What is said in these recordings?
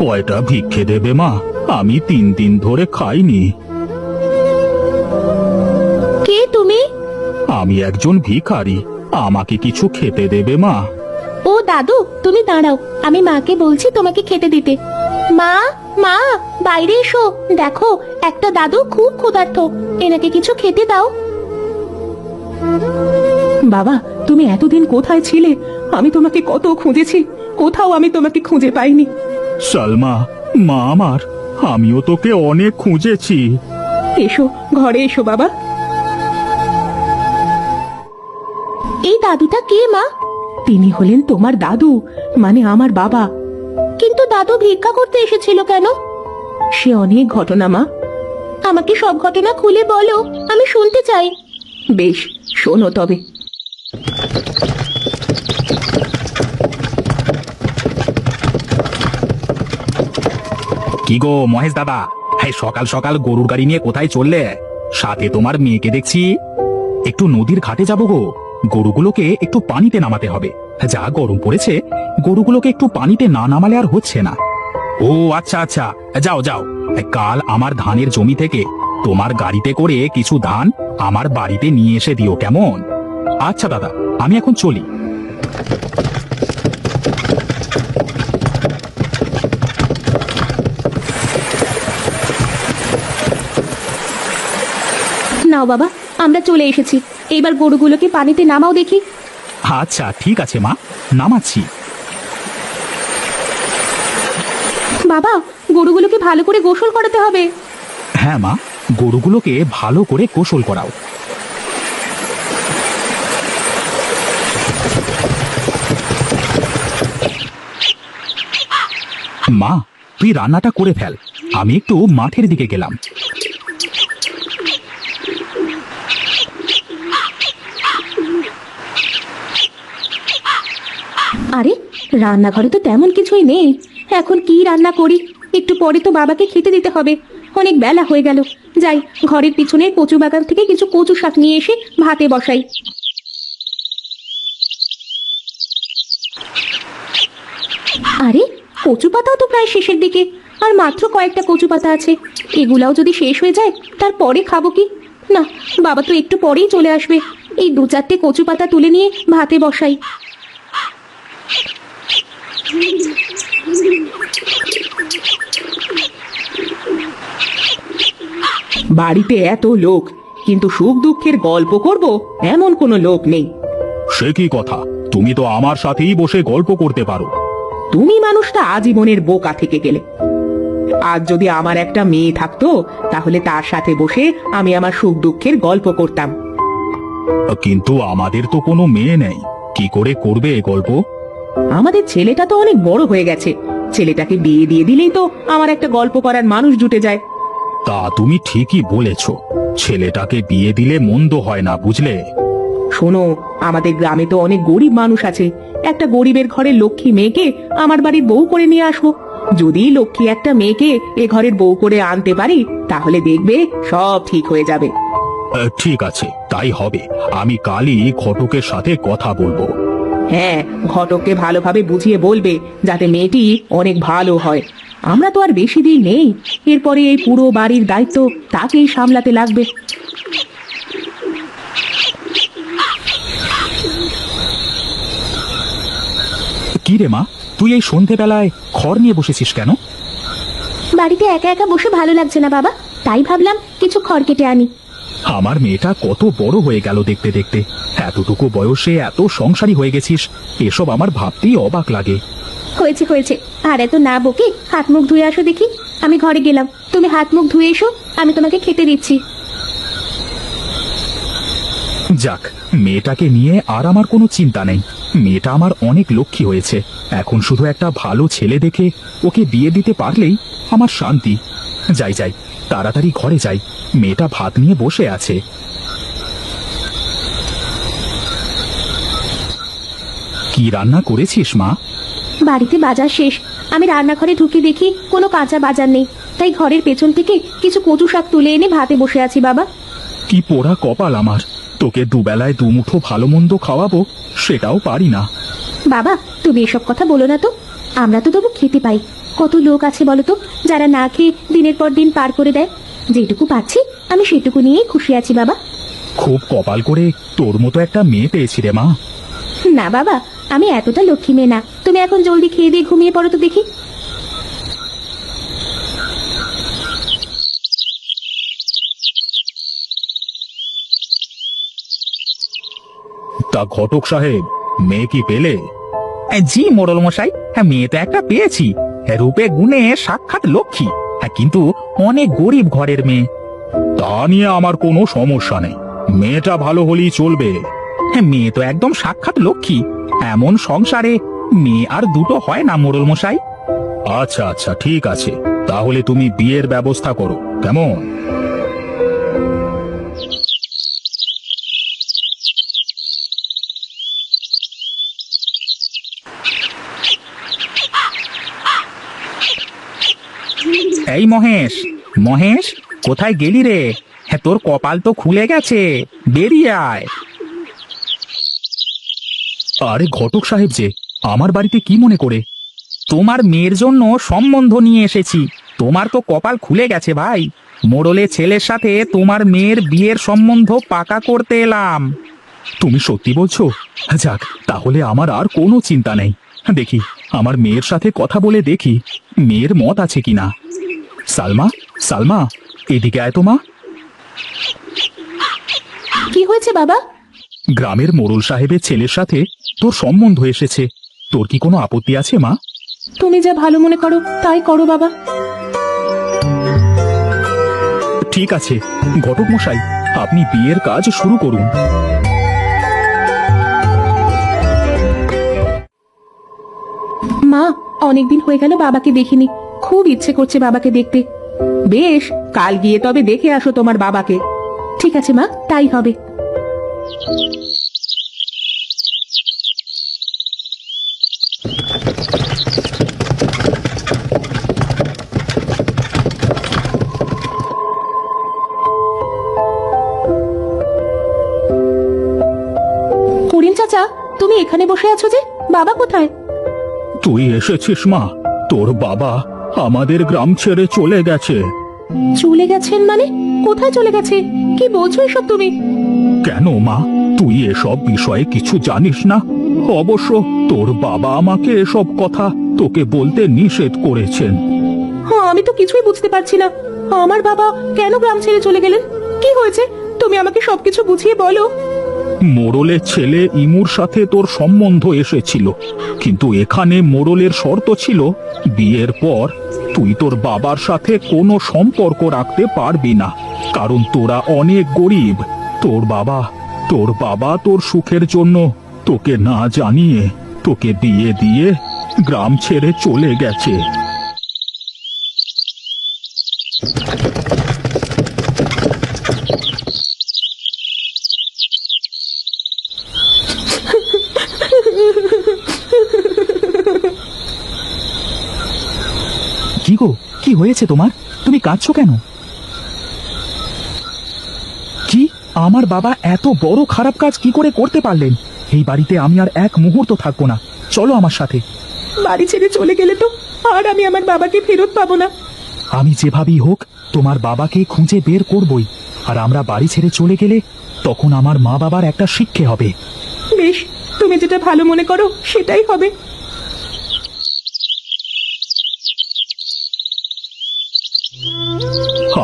কয়টা ভিক্ষে দেবে মা? আমি 3 দিন ধরে খাইনি। কে তুমি? আমি একজন ভিখারি, আমাকে কিছু খেতে দেবে মা? ও দাদু, তুমি দাঁড়াও, আমি মাকে বলছি তোমাকে খেতে দিতে। মা, মা, বাইরে এসো। দেখো, একটা দাদু খুব ক্ষুধার্ত, এনাকে কিছু খেতে দাও। বাবা, তুমি এতদিন কোথায় ছিলে? আমি তোমাকে কত খুঁজেছি, কোথাও আমি তোমাকে খুঁজে পাইনি। সালমা, মা আমার, আমিও তোকে অনেক খুঁজেছি। এসো, ঘরে এসো বাবা। এই দাদুটা কে মা? তিনি হলেন তোমার দাদু, মানে আমার বাবা। কিন্তু দাদু ভিক্ষা করতে এসেছিল কেন? সে অনেক ঘটনা মা। আমাকে সব ঘটনা খুলে বলো, আমি শুনতে চাই। বেশ, শোনো তবে। কি গো মহেশ দাদা, হ্যাঁ সকাল সকাল গরুর গাড়ি নিয়ে কোথায় চললে? সাথে তোমার মেয়েকে দেখছি। একটু নদীর ঘাটে যাবো গো, গরুগুলোকে একটু পানিতে নামাতে হবে। যা গরম পড়েছে, গরুগুলোকে একটু পানিতে না নামালে আর হচ্ছে না। ও আচ্ছা আচ্ছা, যাও যাও। কাল আমার ধানের জমি থেকে তোমার গাড়িতে করে কিছু ধান আমার বাড়িতে নিয়ে এসে দিও, কেমন? আচ্ছা দাদা, আমি এখন চলি। নাও বাবা, আমরা চলে এসেছি, এবার গরুগুলোকে পানিতে নামাও দেখি। আচ্ছা ঠিক আছে মা, নামাচ্ছি। বাবা, গরুগুলোকে ভালো করে গোসল করাতে হবে। হ্যাঁ মা, গরুগুলোকে ভালো করে গোসল করাও। মা, তুই রান্নাটা করে ফেল, আমি একটু মাঠের দিকে গেলাম। আরে, রান্নাঘরে তো তেমন কিছুই নেই, এখন কি রান্না করি? একটু পরে তো বাবাকে খেতে দিতে হবে, অনেক বেলা হয়ে গেল। যাই, ঘরের পিছনের কচু বাগান থেকে কিছু কচু শাক নিয়ে এসে ভাতে বসাই। আরে, কচু পাতাও তো প্রায় শেষের দিকে, আর মাত্র কয়েকটা কচু পাতা আছে। এগুলাও যদি শেষ হয়ে যায়, তারপরে খাবো কি? না, বাবা তো একটু পরেই চলে আসবে। এই 2-4টে কচু পাতা তুলে নিয়ে ভাতে বসাই। বাড়িতে এত লোক, কিন্তু সুখ দুঃখের গল্প করব এমন কোনো লোক নেই। সে কি কথা? তুমি তো আমার সাথেই বসে গল্প করতে পারো। তুমি মানুষটা আজীবনের বোকা থেকে গেলে। আজ যদি আমার একটা মেয়ে থাকতো, তাহলে তার সাথে বসে আমি আমার সুখ দুঃখের গল্প করতাম। কিন্তু আমাদের তো কোনো মেয়ে নেই, কি করে করবে এ গল্প? আমাদের ছেলেটা তো অনেক বড় হয়ে গেছে, ছেলেটাকে বিয়ে দিয়ে দিলেই তো আমার একটা গল্প করার মানুষ জুটে যায়। তা তুমি ঠিকই বলেছ, ছেলেটাকে বিয়ে দিলে মন্দ হয় না, বুঝলে? শোনো, আমাদের গ্রামে তো অনেক গরিব মানুষ আছে, একটা গরিবের ঘরের লক্ষ্মী মেয়েকে আমার বাড়ির বউ করে নিয়ে আসবো। যদি লক্ষ্মী একটা মেয়েকে এ ঘরের বউ করে আনতে পারি, তাহলে দেখবে সব ঠিক হয়ে যাবে। ঠিক আছে, তাই হবে। আমি কালই ঘটকের সাথে কথা বলবো। হ্যাঁ, ঘটককে ভালোভাবে বুঝিয়ে বলবে, যাতে মেয়েটি অনেক ভালো হয়। আমরা তো আর বেশি দিন নেই, এরপরে এই পুরো বাড়ির দায়িত্ব তাকেই সামলাতে লাগবে। কি রে মা, তুই এই সন্ধেবেলায় খড় নিয়ে বসেছিস কেন? বাড়িতে একা একা বসে ভালো লাগছে না বাবা, তাই ভাবলাম কিছু খড় কেটে আনি। আমার মেয়েটা কত বড় হয়ে গেল দেখতে দেখতে, এতটুকু বয়সে এত সংসারী হয়ে গেছিস, এসব আমার ভাবতেই অবাক লাগে। হয়েছে হয়েছে, আর এত না বকে হাত মুখ ধুয়ে আসো দেখি। আমি ঘরে গেলাম, তুমি হাত মুখ ধুয়ে এসো, আমি তোমাকে খেতে দিচ্ছি। যাক, মেয়েটাকে নিয়ে আর আমার কোনো চিন্তা নেই। মেয়েটা আমার অনেক লক্ষ্মী হয়েছে, এখন শুধু একটা ভালো ছেলে দেখে ওকে বিয়ে দিতে পারলেই আমার শান্তি। যাই যাই, তাড়াতাড়ি ঘরে যাই, মেয়েটা ভাত নিয়ে বসে আছে। কি রান্না করেছিস মা? বাড়িতে বাজার শেষ, আমি রান্নাঘরে ঢুকে দেখি কোনো কাঁচা বাজার নেই, তাই ঘরের পেছন থেকে কিছু কচু শাক তুলে এনে ভাতে বসে আছি বাবা। কি পোড়া কপাল আমার, তোকে দুবেলায় দুমুঠো ভালো মন্দ খাওয়াবো, সেটাও পারি না। বাবা, তুমি এসব কথা বলো না তো। আমরা তো তবু খেতে পাই। কত লোক আছে বলো তো, যারা না খেয়ে দিনের পর দিন পার করে দেয়। যেটুকু পাচ্ছি আমি সেটুকু নিয়েই খুশি আছি বাবা। খুব কপাল করে তোর মতো একটা মেয়ে পেয়েছি রে মা। না বাবা, আমি এতটা লক্ষ্মী মেয়ে না। তুমি এখন জলদি খেয়ে দিয়ে ঘুমিয়ে পড়ো তো দেখি। তা ঘটক সাহেব, মেয়ে কি পেলে? জি মোড়ল মশাই, হ্যাঁ মেয়ে তো একটা পেয়েছি। রূপে গুণে সাক্ষাৎ লক্ষ্মী, হ্যাঁ কিন্তু অনেক গরিব ঘরের মেয়ে। তা নিয়ে আমার কোনো সমস্যা নেই, মেয়েটা ভালো হলেই চলবে। হ্যাঁ মেয়ে তো একদম সাক্ষাৎ লক্ষ্মী, এমন সংসারে মেয়ে আর দুটো হয় না মোড়ল মশাই। আচ্ছা আচ্ছা ঠিক আছে, তাহলে তুমি বিয়ের ব্যবস্থা করো কেমন? এই মহেশ, মহেশ কোথায় গেলি রে? হ্যাঁ তোর কপাল তো খুলে গেছে, বেরিয়ে আয়। আরে ঘটক সাহেব যে, আমার বাড়িতে কি মনে করে? তোমার মেয়ের জন্য সম্বন্ধ নিয়ে এসেছি। তোমার তো কপাল খুলে গেছে ভাই, মোড়লের ছেলের সাথে তোমার মেয়ের বিয়ের সম্বন্ধ পাকা করতে এলাম। তুমি সত্যি বলছো? যাক, তাহলে আমার আর কোনো চিন্তা নেই। দেখি আমার মেয়ের সাথে কথা বলে দেখি মেয়ের মত আছে কিনা। সালমা, সালমা এদিকে আয় তো মা। কি হয়েছে বাবা? গ্রামের মোড়ল সাহেবের ছেলের সাথে তোর সম্বন্ধ এসেছে, তোর কি কোনো আপত্তি আছে মা? তুমি যা ভালো মনে করো তাই করো বাবা। ঠিক আছে ঘটক মশাই, আপনি বিয়ের কাজ শুরু করুন। মা, অনেকদিন হয়ে গেল বাবাকে দেখিনি, খুব ইচ্ছে করছে বাবাকে দেখতে। বেশ, কাল গিয়ে তবে দেখে আসো তোমার বাবাকে। ঠিক আছে মা, তাই হবে। করিম চাচা, তুমি এখানে বসে আছো যে, বাবা কোথায়? তুই এসেছিস মা? তোর বাবা আমাদের গ্রাম ছেড়ে চলে গেছে। চলে গেছেন মানে? কোথায় চলে গেছে? কি বলছো এসব তুমি? কেন মা, তুই এসব বিষয়ে কিছু জানিস না? অবশ্য তোর বাবা আমাকে এসব কথা তোকে বলতে নিষেধ করেছেন। হ্যাঁ, আমি তো কিছুই বুঝতে পারছি না। আমার বাবা কেন গ্রাম ছেড়ে চলে গেলেন? কি হয়েছে? তুমি আমাকে সবকিছু বুঝিয়ে বলো। মোড়লের ছেলে ইমুর সাথে তোর সম্বন্ধ এসেছিল, কিন্তু এখানে মোড়লের শর্ত ছিল বিয়ের পর তুই তোর বাবার সাথে কোনো সম্পর্ক রাখতে পারবি না, কারণ তোরা অনেক গরিব। তোর বাবা তোর সুখের জন্য তোকে না জানিয়ে তোকে বিয়ে দিয়ে গ্রাম ছেড়ে চলে গেছে। কি গো, কি হয়েছে তোমার? তুমি কাঁদছো কেন? কি, আমার বাবা এত বড় খারাপ কাজ কি করে করতে পারলেন? এই বাড়িতে আমি আর এক মুহূর্ত থাকবো না, চলো আমার সাথে। বাড়ি ছেড়ে চলে গেলে তো আর আমি আমার বাবাকে ফেরত পাবো না। আমি যেভাবেই হোক তোমার বাবাকে খুঁজে বের করবই, আর আমরা বাড়ি ছেড়ে চলে গেলে তখন আমার মা বাবার একটা শিক্ষে হবে। বেশ, তুমি যেটা ভালো মনে করো সেটাই হবে।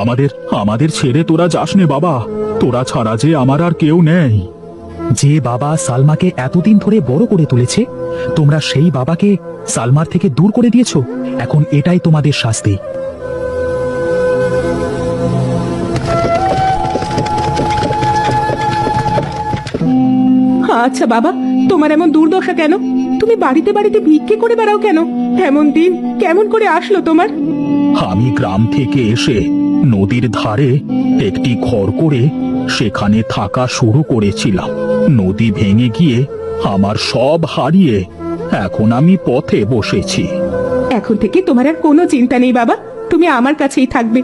আমাদের আমাদের ছেড়ে তোরা যাস নে বাবা, তোরা ছাড়া যে আমার আর কেউ নেই। যে বাবা সালমাকে এতদিন ধরে বড় করে তুলেছে, তোমরা সেই বাবাকে সালমার থেকে দূর করে দিয়েছো। এখন এটাই তোমাদের শাস্তি। আচ্ছা বাবা, তোমার এমন দুর্দশা কেন? তুমি বাড়িতে বাড়িতে ভিক্ষে করে বেড়াও কেন? এমন দিন কেমন করে আসলো তোমার? আমি গ্রাম থেকে এসে নদীর ধারে একটি ঘর করে সেখানে থাকা শুরু করেছিলাম। নদী ভেঙে গিয়ে আমার সব হারিয়ে এখন আমি পথে বসেছি। এখন থেকে তোমার আর কোনো চিন্তা নেই বাবা, তুমি আমার কাছেই থাকবে।